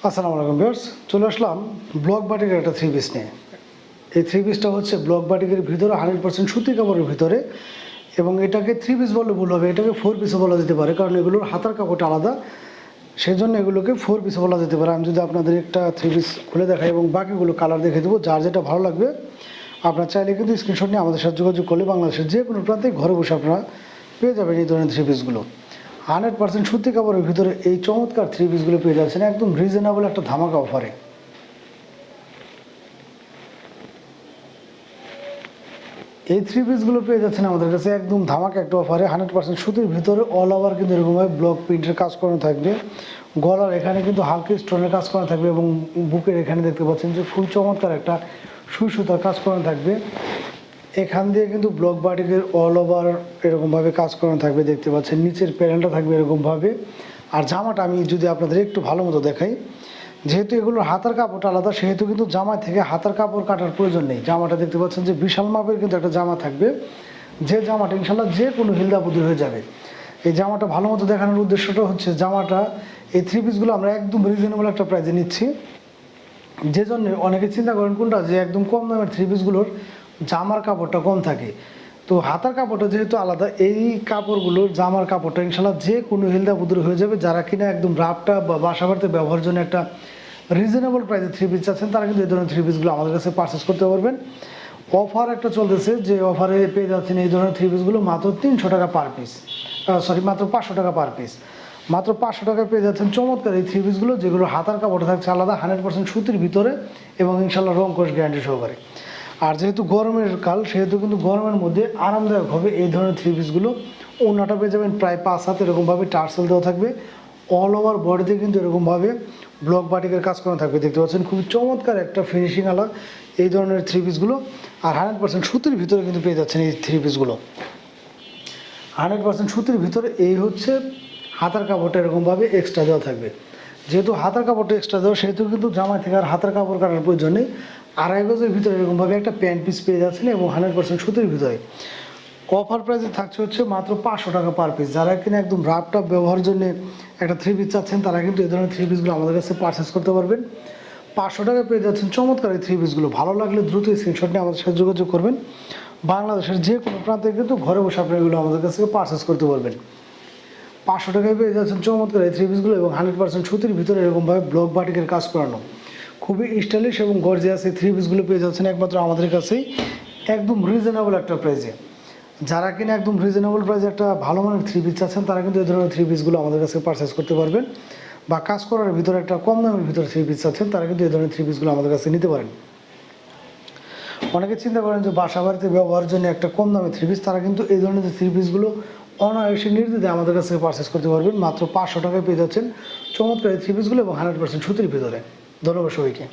আসসালামু আলাইকুম ভিউয়ার্স, চলে আসলাম ব্লক বাটিকের একটা থ্রি পিস নিয়ে। এই থ্রি পিসটা হচ্ছে ব্লক বাটিকের ভিতরে 100% সুতি কাপড়ের ভিতরে, এবং এটাকে থ্রি পিস বললে ভুল হবে, এটাকে ফোর পিসও বলা যেতে পারে, কারণ এগুলোর হাতার কাপড়টা আলাদা, সেই জন্য এগুলোকে ফোর পিসও বলা যেতে পারে। আমি যদি আপনাদের একটা থ্রি পিস খুলে দেখাই এবং বাকিগুলো কালার দেখে দেবো, যার যেটা ভালো লাগবে আপনার চাইলে কিন্তু স্ক্রিনশট নিয়ে আমাদের সাথে যোগাযোগ করলে বাংলাদেশের যে কোনো প্রান্তে ঘরে বসে আপনারা পেয়ে যাবেন এই ধরনের থ্রি পিসগুলো। 100% সুতি কাপড়ের ভিতরে এই চমৎকার থ্রি পিসগুলো পেয়ে যাচ্ছেন একদম রিজনেবল একটা ধামাকা অফারে। এই থ্রি পিসগুলো পেয়ে যাচ্ছেন আমাদের কাছে একদম ধামাকা একটা অফারে 100% সুতির ভিতরে অল ওভার কিন্তু এরকমভাবে ব্লক প্রিন্টের কাজ করানো থাকবে। গলার এখানে কিন্তু হালকা স্টোনের কাজ করা থাকবে এবং বুকের এখানে দেখতে পাচ্ছেন যে খুব চমৎকার একটা সুই সুতার কাজ করানো থাকবে। এখান দিয়ে কিন্তু ব্লক বাটিকের অল ওভার এরকমভাবে কাজ করানো থাকবে, দেখতে পাচ্ছেন নিচের প্যানেলটা থাকবে এরকমভাবে। আর জামাটা আমি যদি আপনাদের একটু ভালো মতো দেখাই, যেহেতু এগুলোর হাতার কাপড়টা আলাদা, সেহেতু কিন্তু জামা থেকে হাতার কাপড় কাটার প্রয়োজন নেই। জামাটা দেখতে পাচ্ছেন যে বিশাল মাপের কিন্তু একটা জামা থাকবে, যে জামাটা ইনশাল্লাহ যে কোনো হিলদাপুদি হয়ে যাবে। এই জামাটা ভালো মতো দেখানোর উদ্দেশ্যটা হচ্ছে জামাটা এই থ্রি পিসগুলো আমরা একদম রিজনেবল একটা প্রাইসে নিচ্ছি, যে জন্য অনেকে চিন্তা করেন কোনটা যে একদম কম দামের থ্রি পিসগুলোর জামার কাপড়টা কম থাকে। তো হাতার কাপড়টা যেহেতু আলাদা, এই কাপড়গুলোর জামার কাপড়টা ইনশাল্লাহ যে কোনো হেলদা বুদুর হয়ে যাবে। যারা কিনা একদম রাফটা বা বাসা বাড়িতে ব্যবহারের জন্য একটা রিজনেবল প্রাইসে থ্রি পিস চাচ্ছেন, তারা কিন্তু এই ধরনের থ্রি পিসগুলো আমাদের কাছে পারচেস করতে পারবেন। অফার একটা চলতেছে, যে অফারে পেয়ে যাচ্ছেন এই ধরনের থ্রি পিসগুলো মাত্র 300 টাকা পার পিস, মাত্র 500 টাকা পার পিস। মাত্র 500 টাকায় পেয়ে যাচ্ছেন চমৎকার এই থ্রি পিসগুলো, যেগুলো হাতার কাপড়টা থাকছে আলাদা 100% সুতির ভিতরে এবং ইনশাল্লাহ রং কোশ গ্যারান্টি সহকারে। আর যেহেতু গরমের কাল, সেহেতু কিন্তু গরমের মধ্যে আরামদায়ক হবে এই ধরনের থ্রি পিসগুলো। ওড়নাটা পেয়ে যাবেন প্রায় 5 হাত এরকমভাবে টার্সেল দেওয়া থাকবে, অল ওভার বডিতে কিন্তু এরকমভাবে ব্লক বাটিকের কাজ করা থাকবে, দেখতে পাচ্ছেন খুবই চমৎকার একটা ফিনিশিং আলা এই ধরনের থ্রি পিসগুলো। আর 100% সুতির ভিতরে কিন্তু পেয়ে যাচ্ছেন এই থ্রি পিসগুলো। 100% সুতির ভিতরে এই হচ্ছে হাতার কাপড়টা এরকমভাবে এক্সট্রা দেওয়া থাকবে। যেহেতু হাতার কাপড়টা এক্সট্রা দেওয়া, সেহেতু কিন্তু জামা থেকে আর হাতার কাপড় কাটার প্রয়োজন নেই। 2.5 গজের ভিতরে এরকমভাবে একটা প্যান্ট পিস পেয়ে যাচ্ছেন এবং 100% সুতির ভিতরে। অফার প্রাইসে থাকছে হচ্ছে মাত্র 500 টাকা পার পিস। যারা কিনা একদম রাফটাপ ব্যবহারের জন্য একটা থ্রি পিস চাচ্ছেন, তারা কিন্তু এই ধরনের থ্রি পিসগুলো আমাদের কাছে পারচেস করতে পারবেন। 500 টাকায় পেয়ে যাচ্ছেন চমৎকার এই থ্রি পিসগুলো। ভালো লাগলে দ্রুত স্ক্রিনশট নিয়ে আমাদের সাথে যোগাযোগ করবেন। বাংলাদেশের যে কোনো প্রান্তে কিন্তু ঘরে বসে আপনি এগুলো আমাদের কাছ থেকে পারচেস করতে পারবেন। 500 টাকায় পেয়ে যাচ্ছেন চমৎকার এই থ্রি পিসগুলো এবং 100% সুতির ভিতরে এরকমভাবে ব্লক বাটিকের কাজ করানো, খুবই স্টাইলিশ এবং গর্জিয়াস এই থ্রি পিসগুলো পেয়ে যাচ্ছেন একমাত্র আমাদের কাছেই একদম রিজনেবল একটা প্রাইসে। যারা কিনা একদম রিজনেবল প্রাইসে একটা ভালো মানের থ্রি পিস চাচ্ছেন, তারা কিন্তু এই ধরনের থ্রি পিসগুলো আমাদের কাছে পারচেস করতে পারবেন। বা কাজ করার ভিতরে একটা কম দামের ভিতরে থ্রি পিস চাচ্ছেন, তারা কিন্তু এই ধরনের থ্রি পিসগুলো আমাদের কাছে নিতে পারেন। অনেকে চিন্তা করেন যে বাসা বাড়িতে ব্যবহারের জন্য একটা কম দামে থ্রি পিস, তারা কিন্তু এই ধরনের থ্রি পিসগুলো অনায়াসে নির্দ্বিধায় আমাদের কাছ থেকে পারচেস করতে পারবেন। মাত্র 500 টাকায় পেয়ে যাচ্ছেন চমৎকার এই থ্রি পিসগুলো এবং 100% সুতির ভিতরে। ধন্যবাদ সবাইকে।